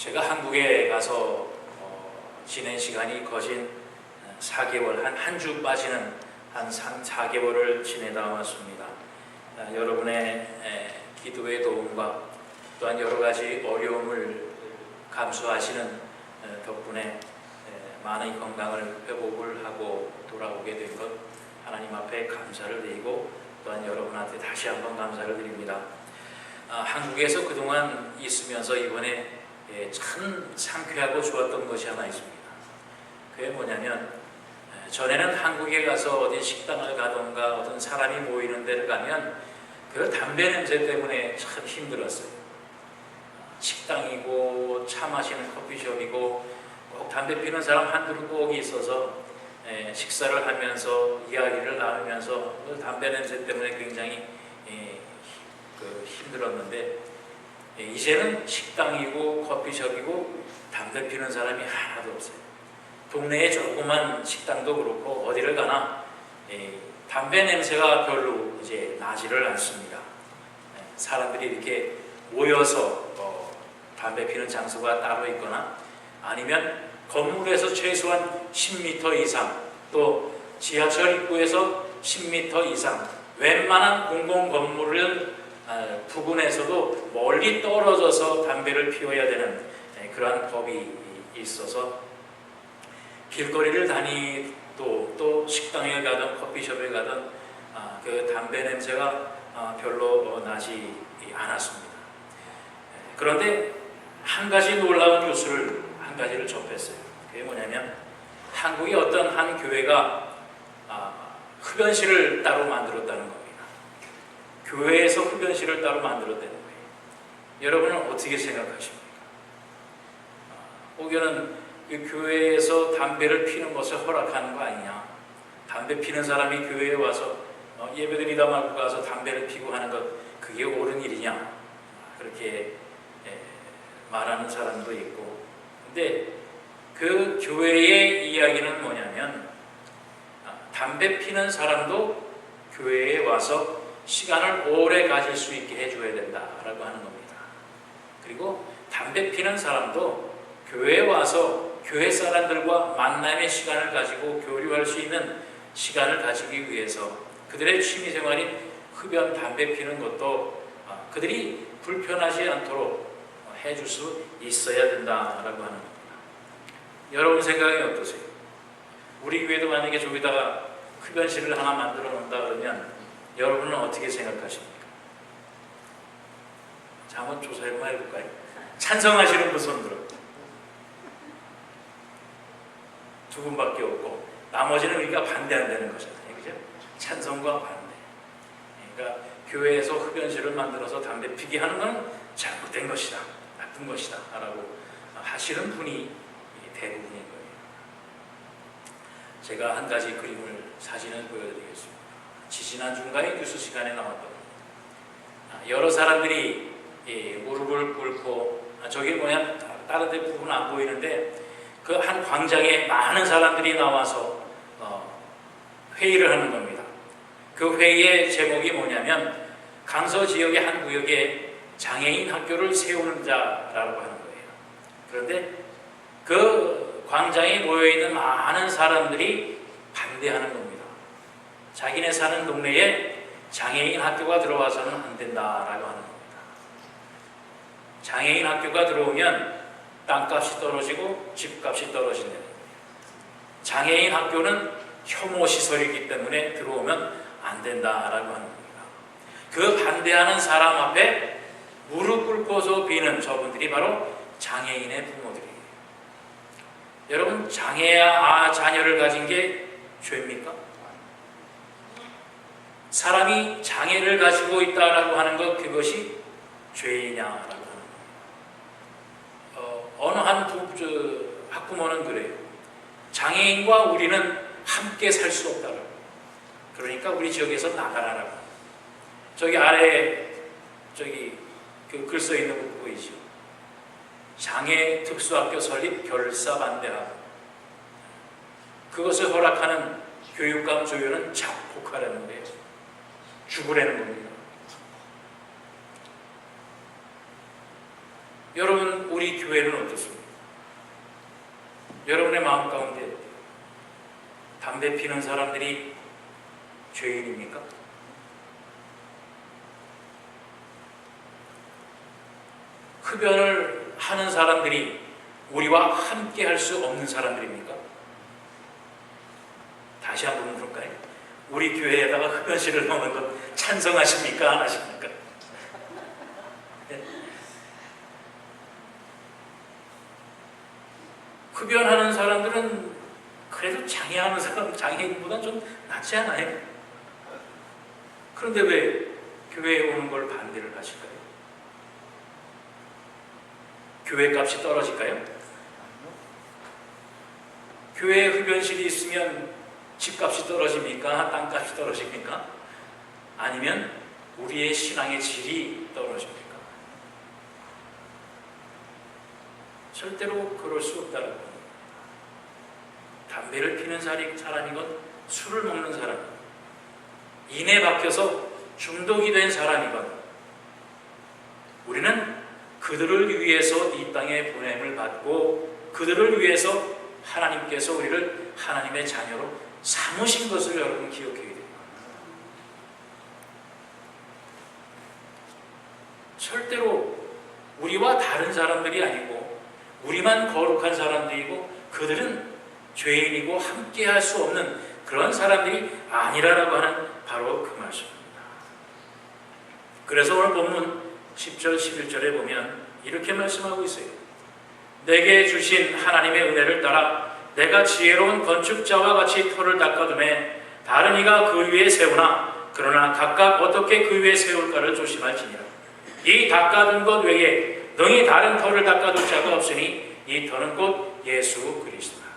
제가 한국에 가서 지낸 시간이 거진 4개월, 한 주 빠지는 한 4개월을 지내다 왔습니다. 여러분의 기도의 도움과 또한 여러 가지 어려움을 감수하시는 덕분에 많은 건강을 회복을 하고 돌아오게 된 것 하나님 앞에 감사를 드리고 또한 여러분한테 다시 한번 감사를 드립니다. 한국에서 그동안 있으면서 이번에 참 상쾌하고 좋았던 것이 하나 있습니다. 그게 뭐냐면 전에는 한국에 가서 어디 식당을 가던가 어떤 사람이 모이는 데를 가면 그 담배 냄새 때문에 참 힘들었어요. 식당이고 차 마시는 커피숍이고 꼭 담배 피는 사람 한두 꼭 있어서 식사를 하면서 이야기를 나누면서 그 담배 냄새 때문에 굉장히 힘들었는데 이제는 식당이고 커피숍이고 담배 피는 사람이 하나도 없어요. 동네에 조그만 식당도 그렇고 어디를 가나 담배 냄새가 별로 이제 나지를 않습니다. 사람들이 이렇게 모여서 담배 피는 장소가 따로 있거나 아니면 건물에서 최소한 10m 이상 또 지하철 입구에서 10m 이상 웬만한 공공 건물을 부근에서도 멀리 떨어져서 담배를 피워야 되는 그러한 법이 있어서 길거리를 다니도 또 식당에 가든 커피숍에 가든 그 담배 냄새가 별로 나지 않았습니다. 그런데 한 가지 놀라운 뉴스를 한 가지를 접했어요. 그게 뭐냐면 한국의 어떤 한 교회가 흡연실을 따로 만들었다는 겁니다. 교회에서 흡연실을 따로 만들었다는 거예요. 여러분은 어떻게 생각하십니까? 혹여는 그 교회에서 담배를 피는 것을 허락하는 거 아니냐? 담배 피는 사람이 교회에 와서 예배드리다 말고 가서 담배를 피고 하는 것 그게 옳은 일이냐? 그렇게 말하는 사람도 있고 근데 그 교회의 이야기는 뭐냐면 담배 피는 사람도 교회에 와서 시간을 오래 가질 수 있게 해줘야 된다라고 하는 겁니다. 그리고 담배 피는 사람도 교회에 와서 교회 사람들과 만남의 시간을 가지고 교류할 수 있는 시간을 가지기 위해서 그들의 취미생활인 흡연, 담배 피는 것도 그들이 불편하지 않도록 해줄 수 있어야 된다라고 하는 겁니다. 여러분 생각이 어떠세요? 우리 교회도 만약에 저기다가 흡연실을 하나 만들어 놓는다 그러면 여러분은 어떻게 생각하십니까? 자, 한번 조사 한번 해볼까요? 찬성하시는 분 손 들어. 두 분밖에 없고 나머지는 우리가 반대한다는 거잖아요. 그죠? 찬성과 반대. 그러니까 교회에서 흡연실을 만들어서 담배 피게 하는 건 잘못된 것이다. 나쁜 것이다. 라고 하시는 분이 대부분인 거예요. 제가 한 가지 그림을 사진을 보여드리겠습니다. 지지난주인가의 뉴스 시간에 나왔던 여러 사람들이 무릎을 꿇고 저기 뭐냐 다른 데 부분은 안 보이는데 그 한 광장에 많은 사람들이 나와서 회의를 하는 겁니다. 그 회의의 제목이 뭐냐면 강서 지역의 한 구역에 장애인 학교를 세우는 자라고 하는 거예요. 그런데 그 광장에 모여있는 많은 사람들이 반대하는 겁니다. 자기네 사는 동네에 장애인 학교가 들어와서는 안 된다라고 하는 겁니다. 장애인 학교가 들어오면 땅값이 떨어지고 집값이 떨어진다는 거예요. 장애인 학교는 혐오시설이기 때문에 들어오면 안 된다라고 하는 겁니다. 그 반대하는 사람 앞에 무릎 꿇고서 비는 저분들이 바로 장애인의 부모들이에요. 여러분 자녀를 가진 게 죄입니까? 사람이 장애를 가지고 있다라고 하는 것 그것이 죄이냐라고 하는 거예요. 어느 한 학부모는 그래요. 장애인과 우리는 함께 살 수 없다라고. 그러니까 우리 지역에서 나가라라고. 저기 아래 그 글 써 있는 거 보이죠? 장애 특수학교 설립 결사 반대하고 그것을 허락하는 교육감 조율은 자폭하라는 거예요. 죽으라는 겁니다. 여러분, 우리 교회는 어떻습니까? 여러분의 마음 가운데 담배 피는 사람들이 죄인입니까? 흡연을 하는 사람들이 우리와 함께 할 수 없는 사람들입니까? 다시 한번 물을까요? 우리 교회에다가 흡연실을 넣는 것 찬성하십니까? 안 하십니까? 네. 흡연하는 사람들은 그래도 장애하는 사람, 장애인보다 좀 낫지 않아요? 그런데 왜 교회에 오는 걸 반대를 하실까요? 교회 값이 떨어질까요? 교회에 흡연실이 있으면 집값이 떨어집니까? 땅값이 떨어집니까? 아니면 우리의 신앙의 질이 떨어집니까? 절대로 그럴 수 없다는 겁니다. 담배를 피는 사람이건 술을 먹는 사람이건 인에 박혀서 중독이 된 사람이건 우리는 그들을 위해서 이 땅에 보냄을 받고 그들을 위해서 하나님께서 우리를 하나님의 자녀로 삼으신 것을 여러분 기억해야 됩니다. 절대로 우리와 다른 사람들이 아니고 우리만 거룩한 사람들이고 그들은 죄인이고 함께 할 수 없는 그런 사람들이 아니라라고 하는 바로 그 말씀입니다. 그래서 오늘 본문 10절 11절에 보면 이렇게 말씀하고 있어요. 내게 주신 하나님의 은혜를 따라 내가 지혜로운 건축자와 같이 터를 닦아두매 다른 이가 그 위에 세우나 그러나 각각 어떻게 그 위에 세울까를 조심할지니라. 이 닦아둔 것 외에 능히 다른 터를 닦아둘 자가 없으니 이 터는 곧 예수 그리스도다.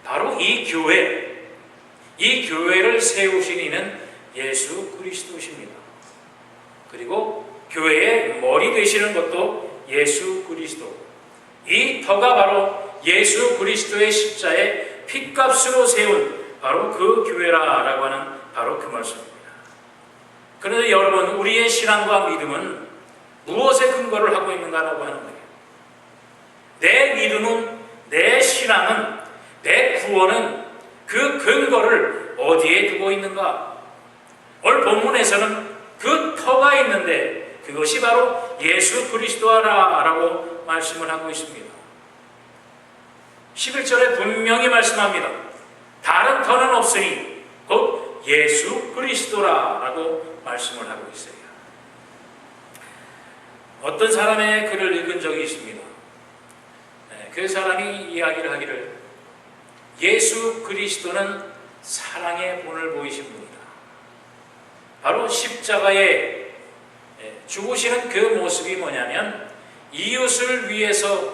바로 이 교회를 세우신 이는 예수 그리스도십니다. 그리고 교회의 머리 되시는 것도 예수 그리스도. 이 터가 바로 예수 그리스도의 십자의 핏값으로 세운 바로 그 교회라라고 하는 바로 그 말씀입니다. 그런데 여러분, 우리의 신앙과 믿음은 무엇에 근거를 하고 있는가라고 하는 거예요. 내 믿음은, 내 신앙은, 내 구원은 그 근거를 어디에 두고 있는가? 오늘 본문에서는 그 터가 있는데 그것이 바로 예수 그리스도라고 말씀을 하고 있습니다. 11절에 분명히 말씀합니다. 다른 터는 없으니 곧 예수 그리스도라고 말씀을 하고 있어요. 어떤 사람의 글을 읽은 적이 있습니다. 그 사람이 이야기를 하기를 예수 그리스도는 사랑의 본을 보이신 분이다. 바로 십자가에 죽으시는 그 모습이 뭐냐면 이웃을 위해서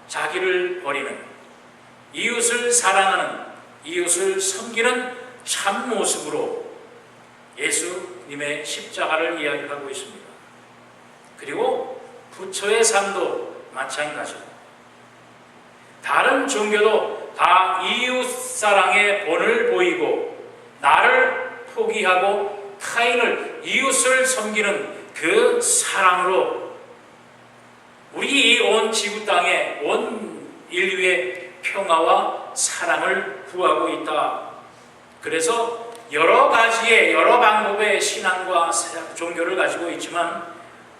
자기를 버리는, 이웃을 사랑하는, 이웃을 섬기는 참 모습으로 예수님의 십자가를 이야기하고 있습니다. 그리고 부처의 삶도 마찬가지고 다른 종교도 다 이웃 사랑의 본을 보이고 나를 포기하고 타인을, 이웃을 섬기는 그 사랑으로 우리 이 온 지구 땅에 온 인류의 평화와 사랑을 구하고 있다. 그래서 여러 가지의 여러 방법의 신앙과 종교를 가지고 있지만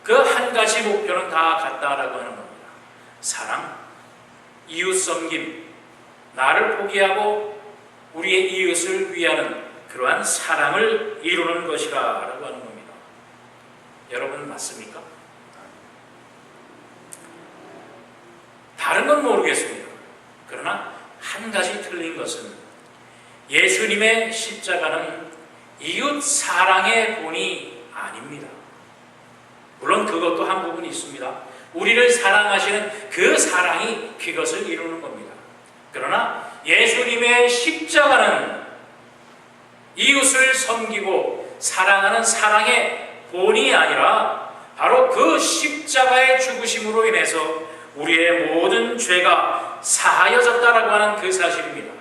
그 한 가지 목표는 다 같다라고 하는 겁니다. 사랑, 이웃 섬김, 나를 포기하고 우리의 이웃을 위하는 그러한 사랑을 이루는 것이라고 하는 겁니다. 여러분 맞습니까? 다른 건 모르겠습니다. 그러나 한 가지 틀린 것은 예수님의 십자가는 이웃 사랑의 본이 아닙니다. 물론 그것도 한 부분이 있습니다. 우리를 사랑하시는 그 사랑이 그것을 이루는 겁니다. 그러나 예수님의 십자가는 이웃을 섬기고 사랑하는 사랑의 본이 아니라 바로 그 십자가의 죽으심으로 인해서 우리의 모든 죄가 사하여졌다라고 하는 그 사실입니다.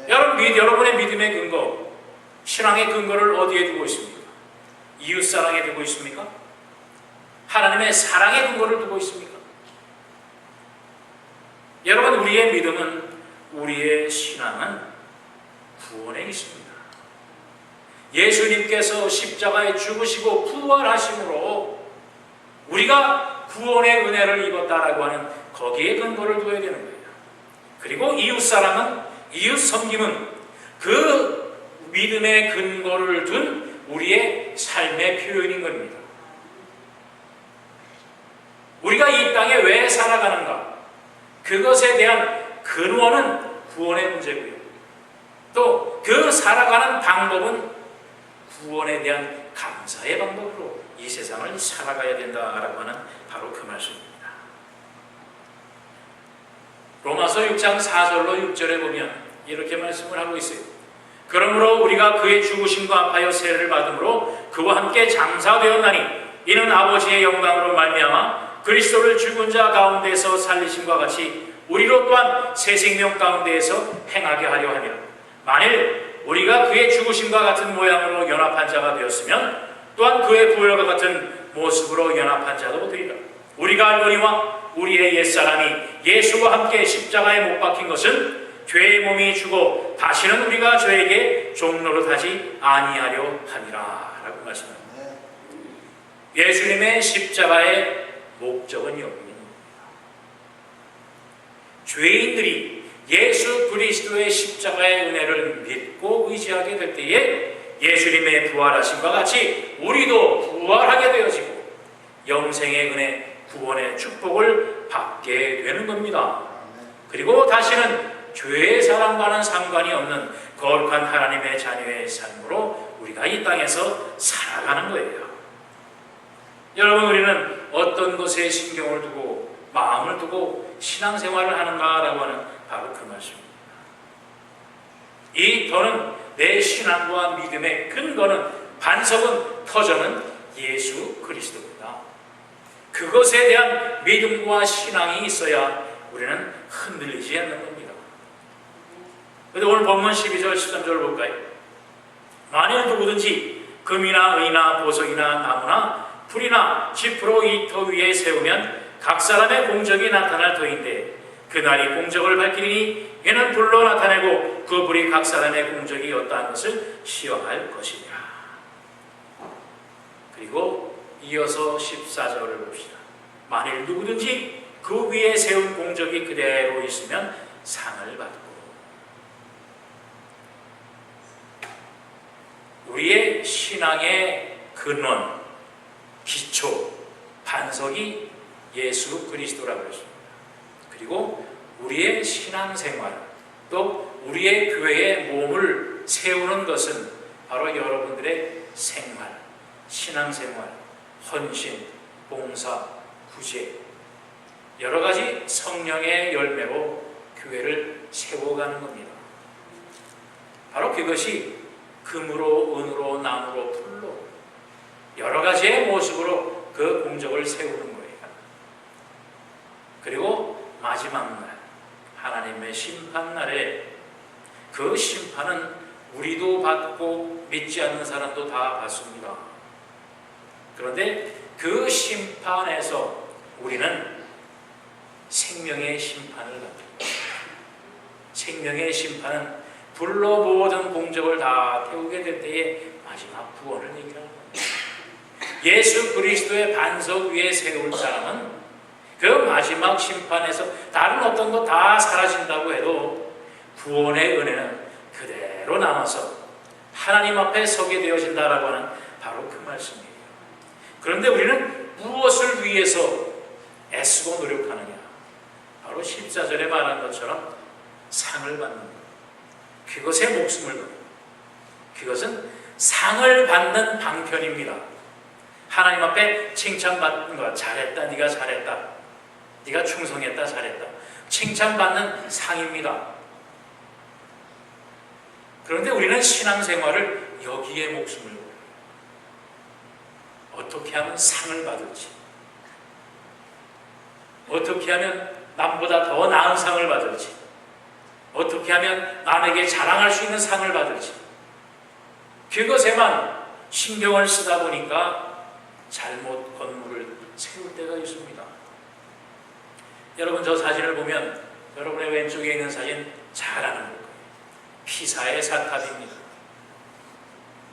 여러분의 믿음의 근거, 신앙의 근거를 어디에 두고 있습니까? 이웃 사랑에 두고 있습니까? 하나님의 사랑의 근거를 두고 있습니까? 여러분, 우리의 믿음은, 우리의 신앙은 구원에 있습니다. 예수님께서 십자가에 죽으시고 부활하심으로 우리가 구원의 은혜를 입었다라고 하는 거기에 근거를 둬야 되는 거예요. 그리고 이웃사랑은, 이웃 섬김은 그 믿음의 근거를 둔 우리의 삶의 표현인 겁니다. 우리가 이 땅에 왜 살아가는가? 그것에 대한 근원은 구원의 문제고요. 또 그 살아가는 방법은 구원에 대한 감사의 방법으로 이 세상을 살아가야 된다라고 하는 바로 그 말씀입니다. 로마서 6장 4절로 6절에 보면 이렇게 말씀을 하고 있어요. 그러므로 우리가 그의 죽으심과 합하여 세례를 받음으로 그와 함께 장사되었나니 이는 아버지의 영광으로 말미암아 그리스도를 죽은 자 가운데서 살리심과 같이 우리로 또한 새 생명 가운데에서 행하게 하려 하며, 만일 우리가 그의 죽으심과 같은 모양으로 연합한 자가 되었으면 또한 그의 부활과 같은 모습으로 연합한 자도 되리라. 우리가 알거니와 우리의 옛사람이 예수와 함께 십자가에 못 박힌 것은 죄의 몸이 죽어 다시는 우리가 죄에게 종노릇하지 아니하려 함이라 라고 말씀합니다. 예수님의 십자가의 목적은 여기입니다. 죄인들이 예수 그리스도의 십자가의 은혜를 믿고 의지하게 될 때에 예수님의 부활하심과 같이 우리도 부활하게 되어지고 영생의 은혜, 구원의 축복을 받게 되는 겁니다. 그리고 다시는 죄의 사랑과는 상관이 없는 거룩한 하나님의 자녀의 삶으로 우리가 이 땅에서 살아가는 거예요. 여러분, 우리는 어떤 것에 신경을 두고 마음을 두고 신앙생활을 하는가라고 하는 바로 그 말씀입니다. 이 더는 내 신앙과 믿음의 근거는, 반석은, 터전은 예수 그리스도입니다. 그것에 대한 믿음과 신앙이 있어야 우리는 흔들리지 않는 겁니다. 그런데 오늘 본문 12절 13절을 볼까요? 만일 누구든지 금이나 의나 보석이나 나무나 풀이나 짚으로 이 터 위에 세우면 각 사람의 공적이 나타날 터인데 그날이 공적을 밝히니 이는 불로 나타내고 그 불이 각 사람의 공적이 어떠한 것을 시험할 것이니라. 그리고 이어서 14절을 봅시다. 만일 누구든지 그 위에 세운 공적이 그대로 있으면 상을 받고. 우리의 신앙의 근원, 기초, 반석이 예수 그리스도라고 했습니다. 그리고 우리의 신앙생활, 또 우리의 교회의 몸을 세우는 것은 바로 여러분들의 생활, 신앙생활, 헌신, 봉사, 구제, 여러 가지 성령의 열매로 교회를 세워가는 겁니다. 바로 그것이 금으로, 은으로, 나무로, 풀로 여러 가지의 모습으로 그 공적을 세우는 거예요. 그리고 마지막 날, 하나님의 심판날에 그 심판은 우리도 받고 믿지 않는 사람도 다 받습니다. 그런데 그 심판에서 우리는 생명의 심판을 받습니다. 생명의 심판은 불로 모든 공적을 다 태우게 될 때에 마지막 구원을 얘기하는 겁니다. 예수 그리스도의 반석 위에 세울 사람은 그 마지막 심판에서 다른 어떤 것 다 사라진다고 해도 구원의 은혜는 그대로 남아서 하나님 앞에 서게 되어진다라고 하는 바로 그 말씀이에요. 그런데 우리는 무엇을 위해서 애쓰고 노력하느냐? 바로 14절에 말한 것처럼 상을 받는 것. 그것에 목숨을 걸고, 그것은 상을 받는 방편입니다. 하나님 앞에 칭찬받는 것, 잘했다, 네가 잘했다, 네가 충성했다, 잘했다, 칭찬받는 상입니다. 그런데 우리는 신앙생활을 여기에 목숨을 걸고 어떻게 하면 상을 받을지, 어떻게 하면 남보다 더 나은 상을 받을지, 어떻게 하면 남에게 자랑할 수 있는 상을 받을지, 그것에만 신경을 쓰다 보니까 잘못 건물을 세울 때가 있습니다. 여러분 저 사진을 보면 여러분의 왼쪽에 있는 사진 잘 아는 거예요. 피사의 사탑입니다.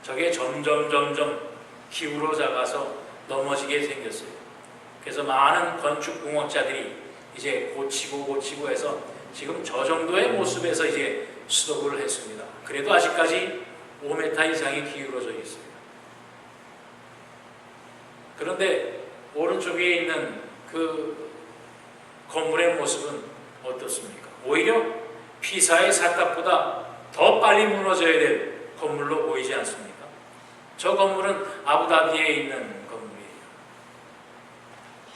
저게 점점 기울어져 가서 넘어지게 생겼어요. 그래서 많은 건축공업자들이 이제 고치고 해서 지금 저 정도의 모습에서 이제 스톱을 했습니다. 그래도 아직까지 5m 이상이 기울어져 있어요. 그런데 오른쪽에 있는 그 건물의 모습은 어떻습니까? 오히려 피사의 사탑보다 더 빨리 무너져야 될 건물로 보이지 않습니까? 저 건물은 아부다비에 있는 건물이에요.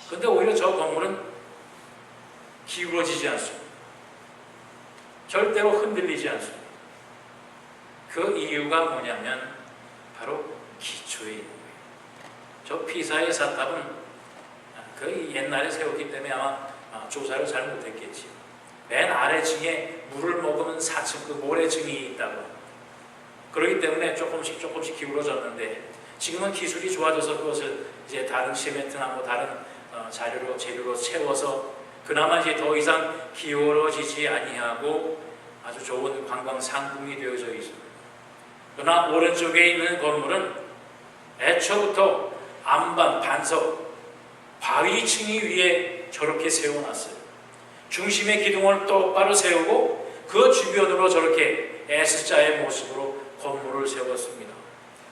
그런데 오히려 저 건물은 기울어지지 않습니다. 절대로 흔들리지 않습니다. 그 이유가 뭐냐면 바로 기초에 있는 거예요. 저 피사의 사탑은 그 옛날에 세웠기 때문에 아마 조사를 잘 못했겠지요. 맨 아래층에 물을 먹으면 4층 그 모래층이 있다고. 그렇기 때문에 조금씩 기울어졌는데 지금은 기술이 좋아져서 그것을 이제 다른 시멘트나 뭐 다른 재료로 채워서 그나마 이제 더 이상 기울어지지 아니하고 아주 좋은 관광 상품이 되어져 있습니다. 그러나 오른쪽에 있는 건물은 애초부터 안반, 반석, 바위층이 위에 저렇게 세워놨어요. 중심의 기둥을 똑바로 세우고 그 주변으로 저렇게 S자의 모습으로 건물을 세웠습니다.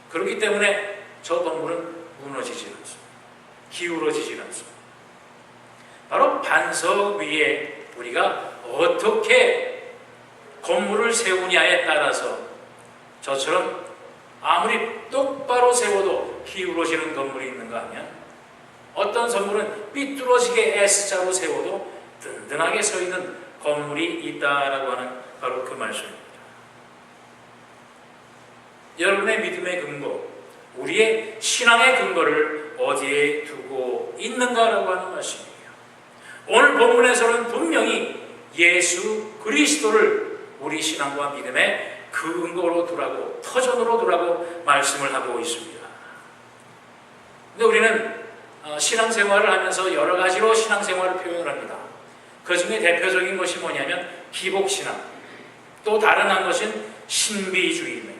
그렇기 때문에 저 건물은 무너지지 않습니다. 기울어지지 않습니다. 바로 반석 위에 우리가 어떻게 건물을 세우냐에 따라서 저처럼 아무리 똑바로 세워도 기울어지는 건물이 있는가 하면 어떤 건물은 삐뚤어지게 S자로 세워도 든든하게 서 있는 건물이 있다라고 하는 바로 그 말씀입니다. 여러분의 믿음의 근거, 우리의 신앙의 근거를 어디에 두고 있는가라고 하는 말씀이에요. 오늘 본문에서는 분명히 예수 그리스도를 우리 신앙과 믿음의 근거로 두라고, 터전으로 두라고 말씀을 하고 있습니다. 근데 우리는 신앙생활을 하면서 여러 가지로 신앙생활을 표현을 합니다. 그 중에 대표적인 것이 뭐냐면 기복신앙, 또 다른 한 것은 신비주의입니다.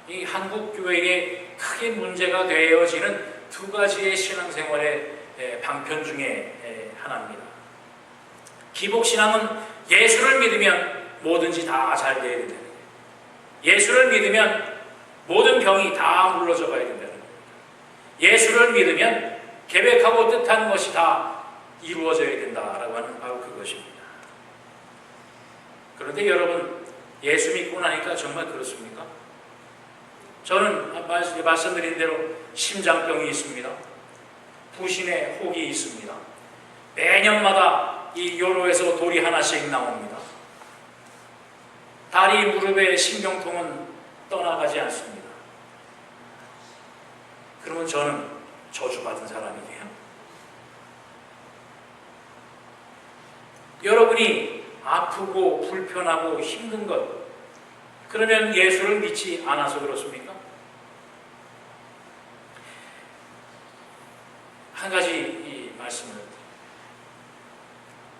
이 한국 교회에 크게 문제가 되어지는 두 가지의 신앙생활의 방편 중에 하나입니다. 기복신앙은 예수를 믿으면 뭐든지 다 잘 돼야 된다는 거예요. 예수를 믿으면 모든 병이 다 물러져 가야 된다는 거예요. 예수를 믿으면 계획하고 뜻한 것이 다 이루어져야 된다라고 하는 바로 그것입니다. 그런데 여러분, 예수 믿고 나니까 정말 그렇습니까? 저는 말씀드린 대로 심장병이 있습니다. 부신의 혹이 있습니다. 매년마다 이 요로에서 돌이 하나씩 나옵니다. 다리, 무릎의 신경통은 떠나가지 않습니다. 그러면 저는 저주받은 사람이에요. 여러분이 아프고 불편하고 힘든 것, 그러면 예수를 믿지 않아서 그렇습니까? 한 가지 말씀을 드립니다.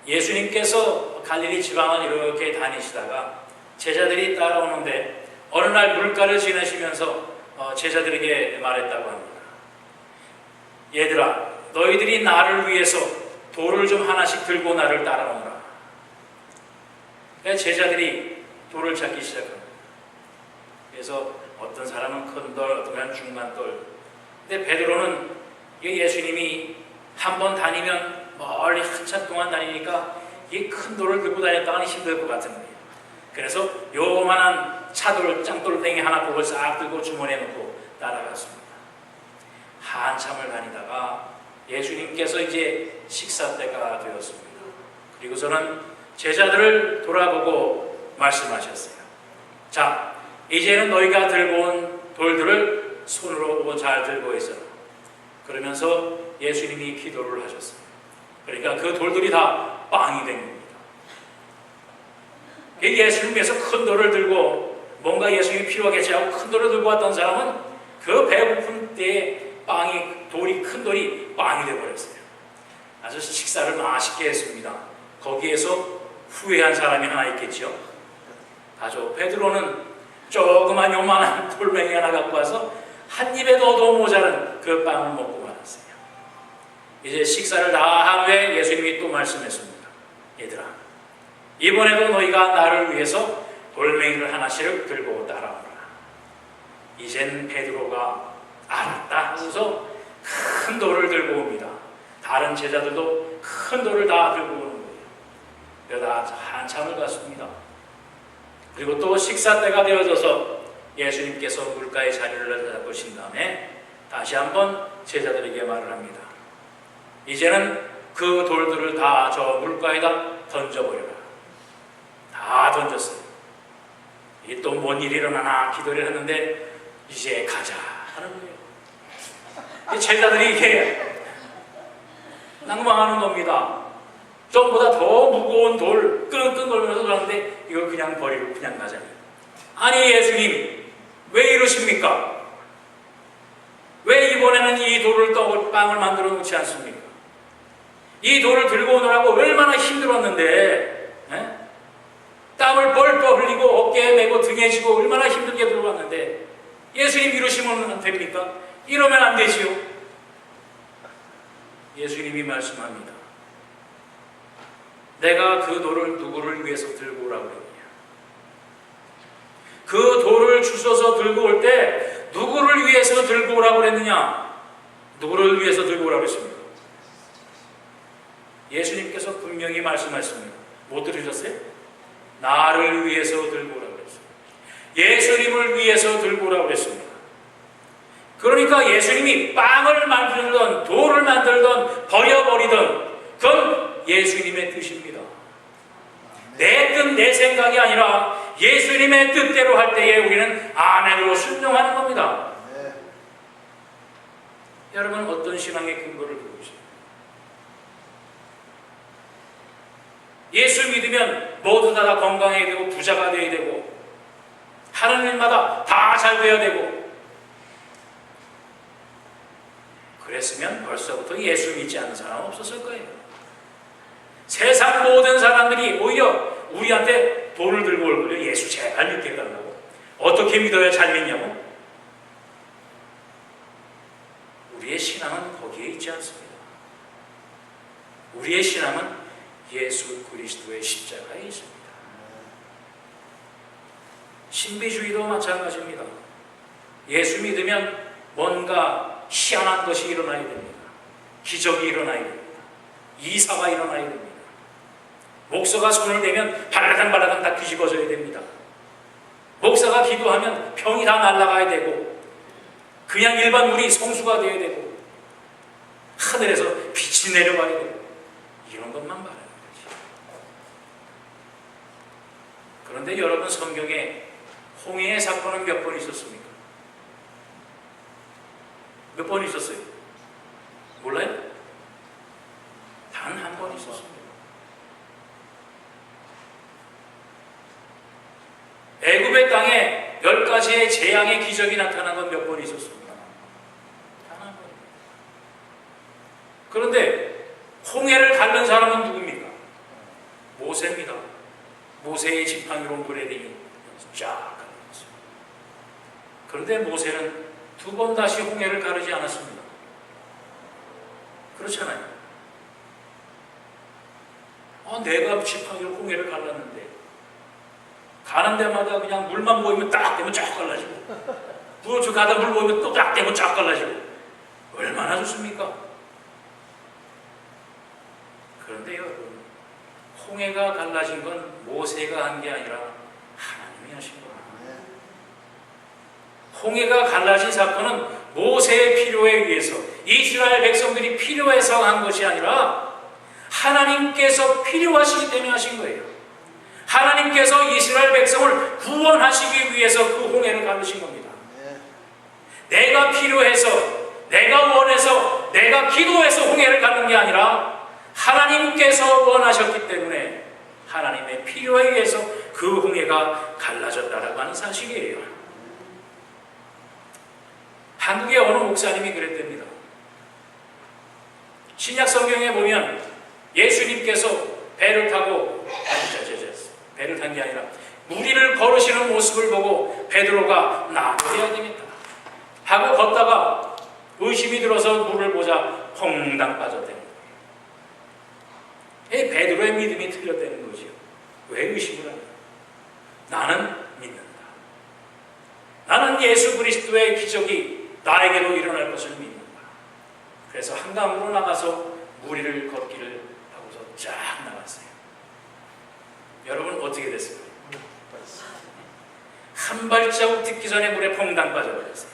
예수님께서 갈릴리 지방을 이렇게 다니시다가 제자들이 따라오는데 어느 날 물가를 지나시면서 제자들에게 말했다고 합니다. 얘들아, 너희들이 나를 위해서 돌을 좀 하나씩 들고 나를 따라오너라. 제자들이 돌을 찾기 시작합니다. 그래서 어떤 사람은 큰 돌, 어떤 사람은 중간 돌. 근데 베드로는 예수님이 한 번 다니면 멀리 한참 동안 다니니까 이 큰 돌을 들고 다녔다가는 힘들 것 같은 거예요. 그래서 요만한 차돌, 짱돌뱅이 하나 그걸 싹 들고 주머니에 넣고 따라갔습니다. 한참을 다니다가 예수님께서 이제 식사 때가 되었습니다. 그리고서는 제자들을 돌아보고 말씀하셨어요. 자, 이제는 너희가 들고 온 돌들을 손으로 잘 들고 있어라. 그러면서 예수님이 기도를 하셨어요. 그러니까 그 돌들이 다 빵이 된 겁니다. 예수님께서 큰 돌을 들고 뭔가 예수님이 필요하겠지 하고 큰 돌을 들고 왔던 사람은 그 배고픈 때에 빵이 돌이 큰 돌이 빵이 되어버렸어요. 아주 식사를 맛있게 했습니다. 거기에서 후회한 사람이 하나 있겠죠. 아주 베드로는 조그만 요만한 돌멩이 하나 갖고 와서 한 입에 넣어도 모자란 그 빵을 먹고 말았어요. 이제 식사를 다 한 후에 예수님이 또 말씀했습니다. 얘들아, 이번에도 너희가 나를 위해서 돌멩이를 하나씩 들고 따라오라. 이젠 베드로가 알았다 하면서 큰 돌을 들고 옵니다. 다른 제자들도 큰 돌을 다 들고 오는 거예요. 그러다 한참을 갔습니다. 그리고 또 식사 때가 되어져서 예수님께서 물가의 자리를 잡으신 다음에 다시 한번 제자들에게 말을 합니다. 이제는 그 돌들을 다 저 물가에다 던져버려라. 다 던졌어요. 이게 또 뭔 일이 일어나나 기도를 했는데 이제 가자 하는 거예요. 제자들이 이게 낭망하는 겁니다. 좀보다 더 무거운 돌 끙끙거리면서 그러는데 이걸 그냥 버리고 그냥 가자니. 아니 예수님 왜 이러십니까? 왜 이번에는 이 돌을 떡을 빵을 만들어 놓지 않습니까? 이 돌을 들고 오느라고 얼마나 힘들었는데 땀을 뻘뻘 흘리고 어깨에 메고 등에 지고 얼마나 힘들게 들고 왔는데 예수님 이러시면 안 됩니까? 이러면 안 되지요. 예수님이 말씀합니다. 내가 그 돌을 누구를 위해서 들고 오라고 했느냐? 그 돌을 주워서 들고 올 때 누구를 위해서 들고 오라고 했느냐? 누구를 위해서 들고 오라고 했습니까? 예수님께서 분명히 말씀하셨습니다. 못 들으셨어요? 나를 위해서 들고 오라고 했습니다. 예수님을 위해서 들고 오라고 했습니다. 그러니까 예수님이 빵을 만들던 돌을 만들던 버려버리던 그건 예수님의 뜻입니다. 내 뜻, 내 생각이 아니라 예수님의 뜻대로 할 때에 우리는 아멘으로 순종하는 겁니다. 네. 여러분 어떤 신앙의 근거를 두고 있어요? 예수 믿으면 모두 다 건강해야 되고 부자가 되어야 되고 하는 일마다 다 잘 되어야 되고 그랬으면 벌써부터 예수 믿지 않는 사람 없었을 거예요. 세상 모든 사람들이 오히려 우리한테 돈을 들고 올 거예요. 예수 제발 믿게 해달라고. 어떻게 믿어야 잘 믿냐고? 우리의 신앙은 거기에 있지 않습니다. 우리의 신앙은 예수 그리스도의 십자가에 있습니다. 신비주의도 마찬가지입니다. 예수 믿으면 뭔가 희한한 것이 일어나야 됩니다. 기적이 일어나야 됩니다. 이사가 일어나야 됩니다. 목사가 손을 대면 발라당 다 뒤집어져야 됩니다. 목사가 기도하면 병이 다 날아가야 되고 그냥 일반 물이 성수가 되어야 되고 하늘에서 빛이 내려가야 되고 이런 것만 말하는 거지. 그런데 여러분 성경에 홍해의 사건은 몇 번 있었습니까? 몇 번 있었어요? 몰라요? 단 한 번 있었습니다. 애굽의 땅에 10가지의 재앙의 기적이 나타난 건 몇 번 있었습니다. 단 한 번. 그런데 홍해를 가른 사람은 누굽니까? 모세입니다. 모세의 지팡이로 물에 대니 쫙 가르쳤어요. 그런데 모세는 2번 다시 홍해를 가르지 않았습니다. 그렇잖아요. 내가 지팡이로 홍해를 갈랐는데 가는 데마다 그냥 물만 보이면 딱 대면 쫙 갈라지고 또 가다 물 보이면 또 딱 대면 쫙 갈라지고 얼마나 좋습니까? 그런데 여러분 홍해가 갈라진 건 모세가 한 게 아니라 하나님이 하신 겁니다. 홍해가 갈라진 사건은 모세의 필요에 의해서 이스라엘 백성들이 필요해서 한 것이 아니라 하나님께서 필요하시기 때문에 하신 거예요. 하나님께서 이스라엘 백성을 구원하시기 위해서 그 홍해를 가르신 겁니다. 내가 필요해서, 내가 원해서, 내가 기도해서 홍해를 가는 게 아니라 하나님께서 원하셨기 때문에 하나님의 필요에 의해서 그 홍해가 갈라졌다라고 하는 사실이에요. 한국의 어느 목사님이 그랬답니다. 신약 성경에 보면 예수님께서 배를 타고 배를 탄 게 아니라 무리를 걸으시는 모습을 보고 베드로가 나도 해야 되겠다 하고 걷다가 의심이 들어서 물을 보자 퐁당 빠졌다는 거예요. 베드로의 믿음이 틀렸다는 거지요. 왜 의심을 하냐? 나는 믿는다. 나는 예수 그리스도의 기적이 나에게도 일어날 것을 믿는다. 그래서 한강으로 나가서 무리를 걷기를 하고서 쫙 나갔어요. 여러분 어떻게 됐을까요? 한 발자국 딛기 전에 물에 퐁당 빠져버렸어요.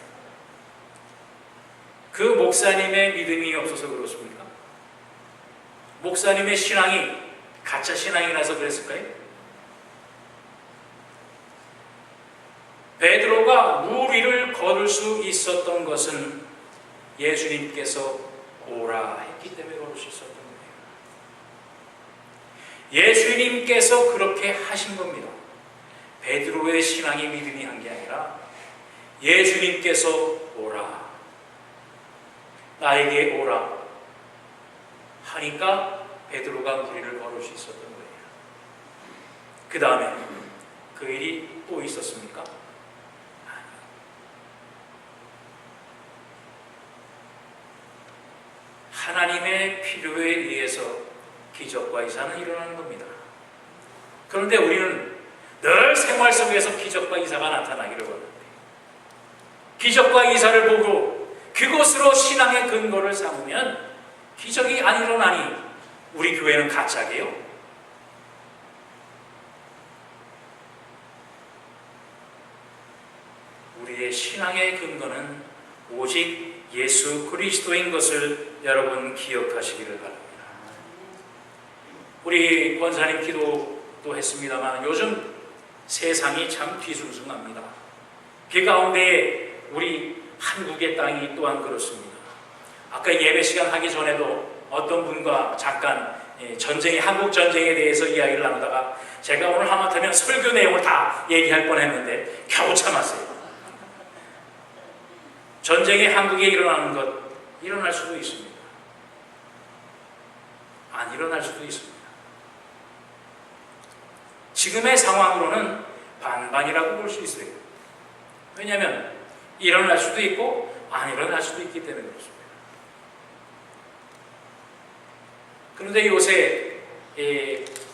그 목사님의 믿음이 없어서 그렇습니까? 목사님의 신앙이 가짜 신앙이라서 그랬을까요? 베드로가 물 위를 걸을 수 있었던 것은 예수님께서 오라 했기 때문에 걸을 수 있었던 거예요. 예수님께서 그렇게 하신 겁니다. 베드로의 신앙이 믿음이 한 게 아니라 예수님께서 오라, 나에게 오라 하니까 베드로가 무리를 걸을 수 있었던 거예요. 그 다음에 그 일이 또 있었습니까? 하나님의 필요에 의해서 기적과 이사는 일어나는 겁니다. 그런데 우리는 늘 생활 속에서 기적과 이사가 나타나기를 원합니다. 기적과 이사를 보고 그것으로 신앙의 근거를 삼으면 기적이 안 일어나니 우리 교회는 가짜게요? 우리의 신앙의 근거는 오직 예수 그리스도인 것을 여러분 기억하시기를 바랍니다. 우리 권사님 기도도 했습니다만 요즘 세상이 참 뒤숭숭합니다. 그 가운데 우리 한국의 땅이 또한 그렇습니다. 아까 예배 시간 하기 전에도 어떤 분과 잠깐 한국 전쟁에 대해서 이야기를 나누다가 제가 오늘 하마터면 설교 내용을 다 얘기할 뻔했는데 겨우 참았어요. 전쟁이 한국에 일어나는 것 일어날 수도 있습니다. 안 일어날 수도 있습니다. 지금의 상황으로는 반반이라고 볼 수 있어요. 왜냐하면 일어날 수도 있고 안 일어날 수도 있기 때문에 그렇습니다. 그런데 요새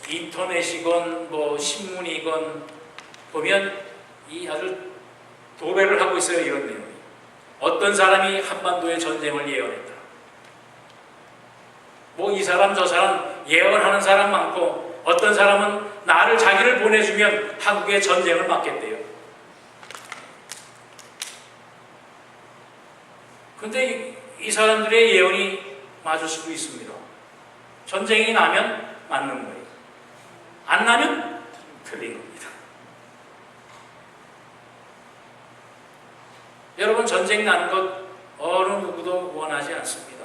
인터넷이건 신문이건 보면 이 아주 도배를 하고 있어요. 이런 내용이. 어떤 사람이 한반도의 전쟁을 예언했다. 이 사람 저 사람 예언하는 사람 많고 어떤 사람은 자기를 보내주면 한국의 전쟁을 막겠대요. 그런데 이 사람들의 예언이 맞을 수도 있습니다. 전쟁이 나면 맞는 거예요. 안 나면 틀린 겁니다. 여러분 전쟁 나는 것 어느 누구도 원하지 않습니다.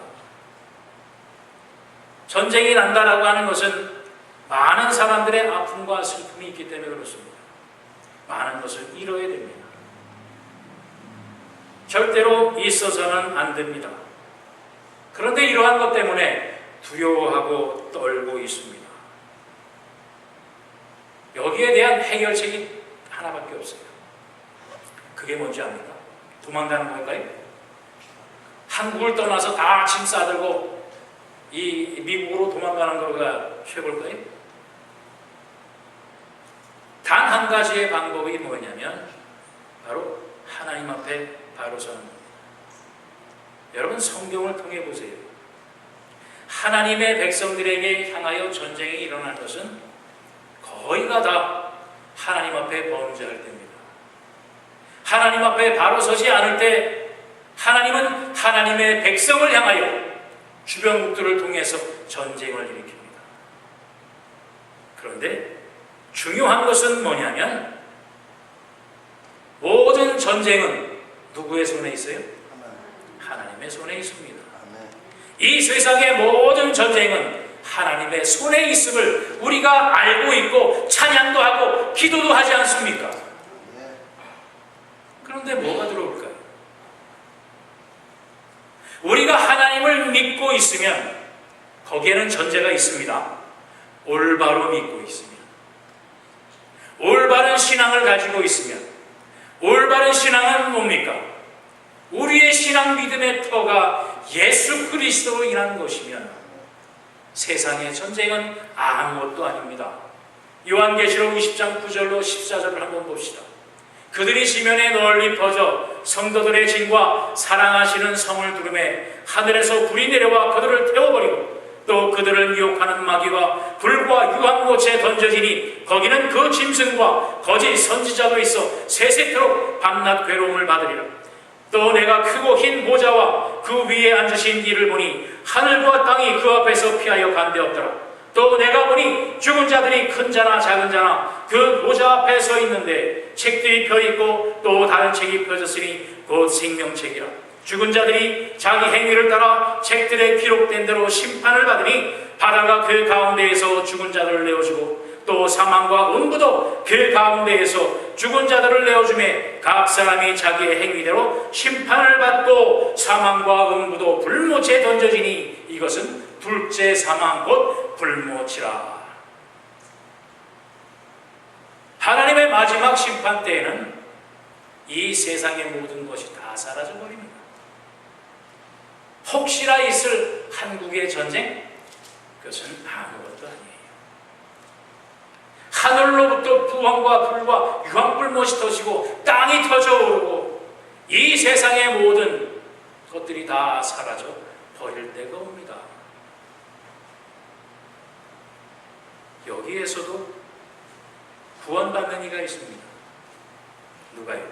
전쟁이 난다라고 하는 것은 많은 사람들의 아픔과 슬픔이 있기 때문에 그렇습니다. 많은 것을 잃어야 됩니다. 절대로 있어서는 안 됩니다. 그런데 이러한 것 때문에 두려워하고 떨고 있습니다. 여기에 대한 해결책이 하나밖에 없어요. 그게 뭔지 압니까? 도망가는 걸까요? 한국을 떠나서 다 짐 싸들고 이 미국으로 도망가는 거가 최고일까요? 단 한 가지의 방법이 뭐냐면 바로 하나님 앞에 바로 서는 겁니다. 여러분 성경을 통해 보세요. 하나님의 백성들에게 향하여 전쟁이 일어난 것은 거의가 다 하나님 앞에 범죄할 때입니다. 하나님 앞에 바로 서지 않을 때 하나님은 하나님의 백성을 향하여 주변국들을 통해서 전쟁을 일으킵니다. 그런데 중요한 것은 뭐냐면 모든 전쟁은 누구의 손에 있어요? 하나님의 손에 있습니다. 이 세상의 모든 전쟁은 하나님의 손에 있음을 우리가 알고 있고 찬양도 하고 기도도 하지 않습니까? 그런데 뭐가 들어올까요? 우리가 하나님을 믿고 있으면 거기에는 전제가 있습니다. 올바로 믿고 있으면, 올바른 신앙을 가지고 있으면. 올바른 신앙은 뭡니까? 우리의 신앙 믿음의 터가 예수 그리스도로 인한 것이면 세상의 전쟁은 아무것도 아닙니다. 요한계시록 20장 9절로 14절을 한번 봅시다. 그들이 지면에 널리 퍼져 성도들의 진과 사랑하시는 성을 두르매 하늘에서 불이 내려와 그들을 태워버리고 또 그들을 미혹하는 마귀와 불과 유황못에 던져지니 거기는 그 짐승과 거짓 선지자도 있어 세세토록 밤낮 괴로움을 받으리라. 또 내가 크고 흰 보좌와 그 위에 앉으신 이를 보니 하늘과 땅이 그 앞에서 피하여 간데없더라. 또 내가 보니 죽은 자들이 큰 자나 작은 자나 그 보좌 앞에 서 있는데 책들이 펴있고 또 다른 책이 펴졌으니 곧 생명책이라. 죽은 자들이 자기 행위를 따라 책들에 기록된 대로 심판을 받으니 바다가 그 가운데에서 죽은 자들을 내어주고 또 사망과 음부도 그 가운데에서 죽은 자들을 내어주매 각 사람이 자기의 행위대로 심판을 받고 사망과 음부도 불못에 던져지니 이것은 둘째 사망 곧 불못이라. 하나님의 마지막 심판 때에는 이 세상의 모든 것이 다 사라져 버립니다. 혹시나 있을 한국의 전쟁, 그것은 아무것도 아니에요. 하늘로부터 부황과 불과 유황불못이 터지고 땅이 터져오르고 이 세상의 모든 것들이 다 사라져 버릴 때가 옵니다. 여기에서도 구원받는 이가 있습니다. 누가요?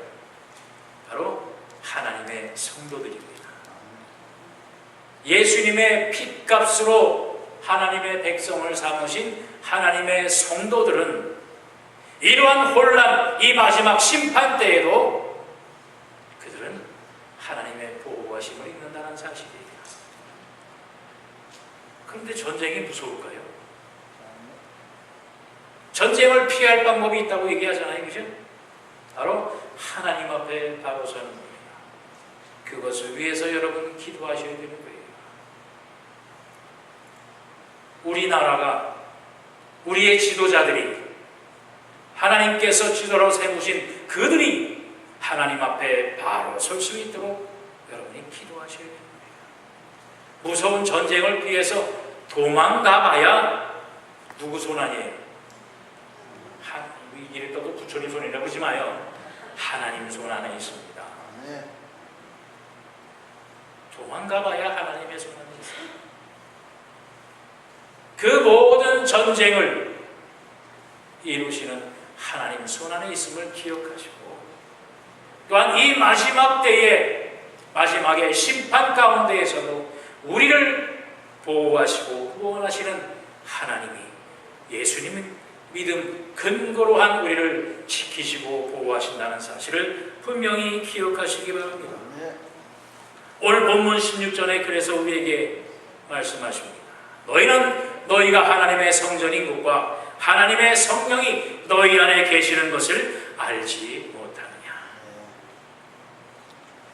바로 하나님의 성도들입니다. 예수님의 핏값으로 하나님의 백성을 삼으신 하나님의 성도들은 이러한 혼란, 이 마지막 심판 때에도 그들은 하나님의 보호하심을 입는다는 사실이에요. 그런데 전쟁이 무서울까요? 전쟁을 피할 방법이 있다고 얘기하잖아요. 그죠? 바로 하나님 앞에 바로 서는 겁니다. 그것을 위해서 여러분 기도하셔야 되는 거예요. 우리나라가, 우리의 지도자들이, 하나님께서 지도로 세우신 그들이 하나님 앞에 바로 설 수 있도록 여러분이 기도하셔야 되는 거예요. 무서운 전쟁을 피해서 도망가 봐야 누구 손 아니에요? 이랬다고 부처님 손이라고 하지 마요. 하나님 손 안에 있습니다. 도망가 봐야 하나님의 손 안에 있습니다. 그 모든 전쟁을 이루시는 하나님 손 안에 있음을 기억하시고 또한 이 마지막 때에 마지막의 심판 가운데에서도 우리를 보호하시고 구원하시는 하나님이 예수님은 믿음 근거로 한 우리를 지키시고 보호하신다는 사실을 분명히 기억하시기 바랍니다. 오늘 본문 16절에 그래서 우리에게 말씀하십니다. 너희는 너희가 하나님의 성전인 것과 하나님의 성령이 너희 안에 계시는 것을 알지 못하느냐.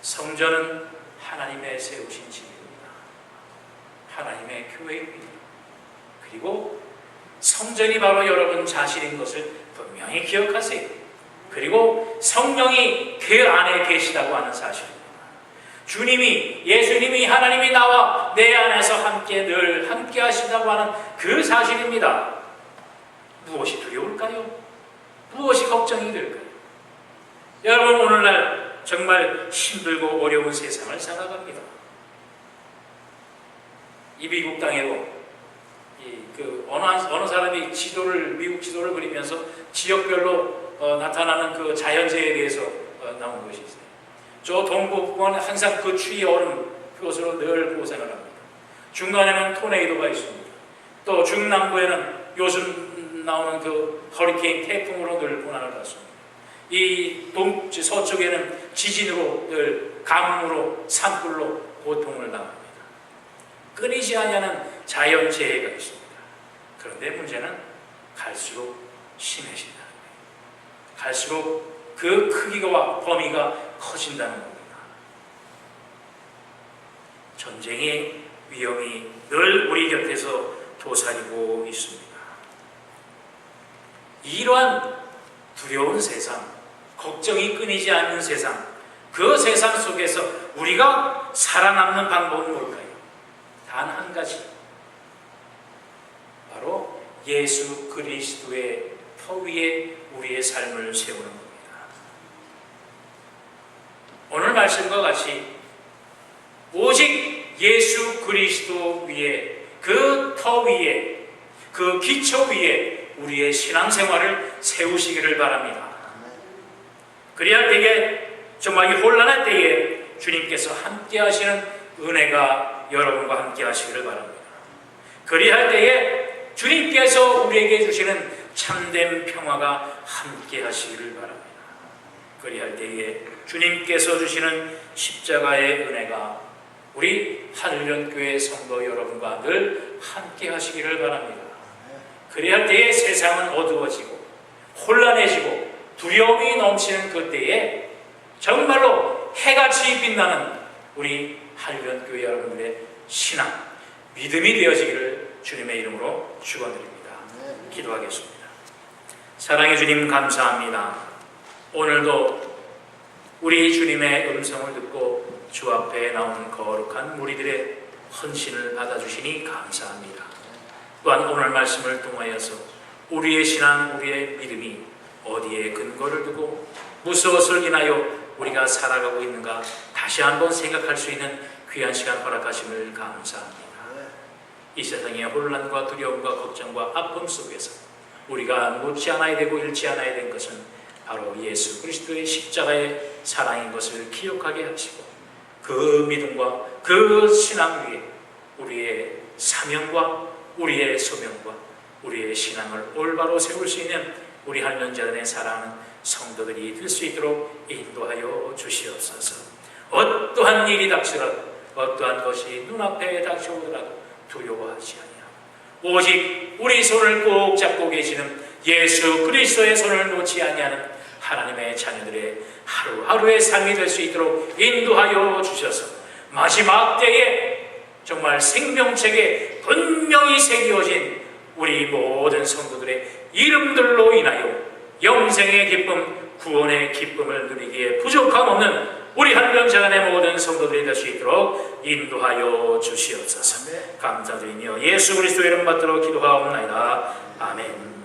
성전은 하나님의 세우신 집입니다. 하나님의 교회입니다. 그리고 성전이 바로 여러분 자신인 것을 분명히 기억하세요. 그리고 성령이 그 안에 계시다고 하는 사실입니다. 주님이, 예수님이, 하나님이 나와 내 안에서 함께 늘 함께 하신다고 하는 그 사실입니다. 무엇이 두려울까요? 무엇이 걱정이 될까요? 여러분, 오늘날 정말 힘들고 어려운 세상을 살아갑니다. 이 미국 땅에도 어느 사람이 미국 지도를 그리면서 지역별로 나타나는 그 자연재해에 대해서 나온 것이 있어요. 저 동부는 항상 그 추위 얼음 그것으로 늘 고생을 합니다. 중간에는 토네이도가 있습니다. 또 중남부에는 요즘 나오는 그 허리케인 태풍으로 늘 고난을 받습니다. 이 서쪽에는 지진으로 늘 가뭄으로 산불로 고통을 당합니다. 끊이지 않는 자연재해가 있습니다. 그런데 문제는 갈수록 심해진다는 거예요. 갈수록 그 크기와 범위가 커진다는 겁니다. 전쟁이 위험이 늘 우리 곁에서 도사리고 있습니다. 이러한 두려운 세상, 걱정이 끊이지 않는 세상, 그 세상 속에서 우리가 살아남는 방법은 뭘까요? 단 한 가지, 바로 예수 그리스도의 터 위에 우리의 삶을 세우는 겁니다. 오늘 말씀과 같이 오직 예수 그리스도 위에, 그 터 위에, 그 기초 위에 우리의 신앙생활을 세우시기를 바랍니다. 그래야 때에, 정말 이 혼란한 때에 주님께서 함께 하시는 은혜가 여러분과 함께 하시기를 바랍니다. 그리할 때에 주님께서 우리에게 주시는 참된 평화가 함께 하시기를 바랍니다. 그리할 때에 주님께서 주시는 십자가의 은혜가 우리 하늘연교회 성도 여러분과 늘 함께 하시기를 바랍니다. 그리할 때에 세상은 어두워지고 혼란해지고 두려움이 넘치는 그때에 정말로 해같이 빛나는 우리 하늘연교회 여러분들의 신앙, 믿음이 되어지기를 주님의 이름으로 축원드립니다. 기도하겠습니다. 사랑의 주님, 감사합니다. 오늘도 우리 주님의 음성을 듣고 주 앞에 나오는 거룩한 무리들의 헌신을 받아주시니 감사합니다. 또한 오늘 말씀을 통하여서 우리의 신앙, 우리의 믿음이 어디에 근거를 두고 무엇을 인하여 우리가 살아가고 있는가 다시 한번 생각할 수 있는 귀한 시간 허락하심을 감사합니다. 이 세상의 혼란과 두려움과 걱정과 아픔 속에서 우리가 묻지 않아야 되고 잃지 않아야 된 것은 바로 예수 그리스도의 십자가의 사랑인 것을 기억하게 하시고, 그 믿음과 그 신앙 위에 우리의 사명과 우리의 소명과 우리의 신앙을 올바로 세울 수 있는 우리 한면자단의 사랑하는 성도들이 될 수 있도록 인도하여 주시옵소서. 어떠한 일이 닥치더라도, 어떠한 것이 눈앞에 닥쳐오더라도 두려워하지 아니하고 오직 우리 손을 꼭 잡고 계시는 예수 그리스도의 손을 놓지 아니하는 하나님의 자녀들의 하루하루의 삶이 될 수 있도록 인도하여 주셔서 마지막 때에 정말 생명책에 분명히 새겨진 우리 모든 성도들의 이름들로 인하여 영생의 기쁨, 구원의 기쁨을 누리기에 부족함 없는 우리 한명자간의 모든 성도들이 될 수 있도록 인도하여 주시옵소서. 감사드리며 예수 그리스도의 이름 받들어 기도하옵나이다. 아멘.